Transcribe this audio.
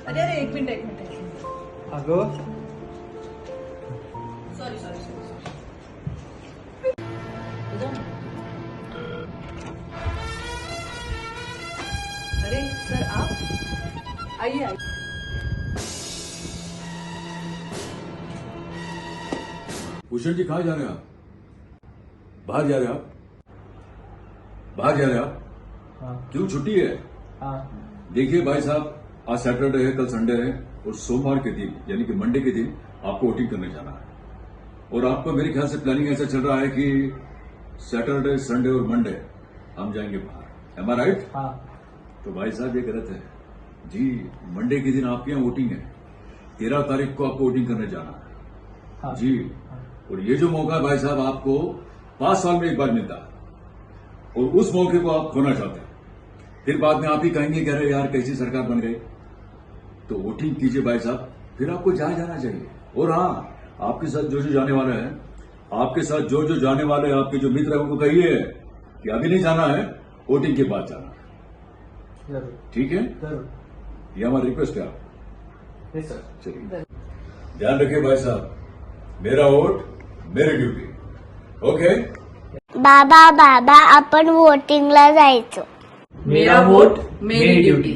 अरे अरे एक मिनिट अगं सॉरी अरे सर आप आइए आइए। भूषण जी कहाँ जा रहे हैं आप? बाहर जा रहे हैं आप? बाहर जा रहे हैं आप? हाँ क्यों छुट्टी है? हाँ देखिए भाई साहब, आज सैटरडे है, कल संडे है और सोमवार के दिन यानी कि मंडे के दिन आपको वोटिंग करने जाना है। और आपका मेरे ख्याल से प्लानिंग ऐसा चल रहा है कि सैटरडे, संडे और मंडे हम जाएंगे बाहर। एम आई राइट? हाँ तो भाई साहब ये गलत है जी। मंडे के दिन आपके यहाँ वोटिंग है, 13 तारीख को आपको वोटिंग करने जाना है हाँ जी। और ये जो मौका है भाई साहब आपको 5 साल में एक बार मिलता है और उस मौके को आप खोना चाहते हैं। फिर बाद में आप ही कहेंगे कि अरे यार कैसी सरकार बन गई। तो वोटिंग कीजिए भाई साहब, फिर आपको जहां जाना चाहिए। और हाँ, आपके साथ जो जो जाने वाले हैं, आपके साथ जो जो जाने वाले हैं, आपके जो मित्र हैं उनको कहिए कि अभी नहीं जाना है, वोटिंग के बाद जाना है। जरूर ठीक है, जरूर। ये हमारी रिक्वेस्ट है आप। Yes sir. चलिए ध्यान रखिए भाई साहब, मेरा वोट मेरी ड्यूटी। ओके बाबा बाबा आपण वोटिंगला जायचो. मेरा वोट मेरी ड्यूटी.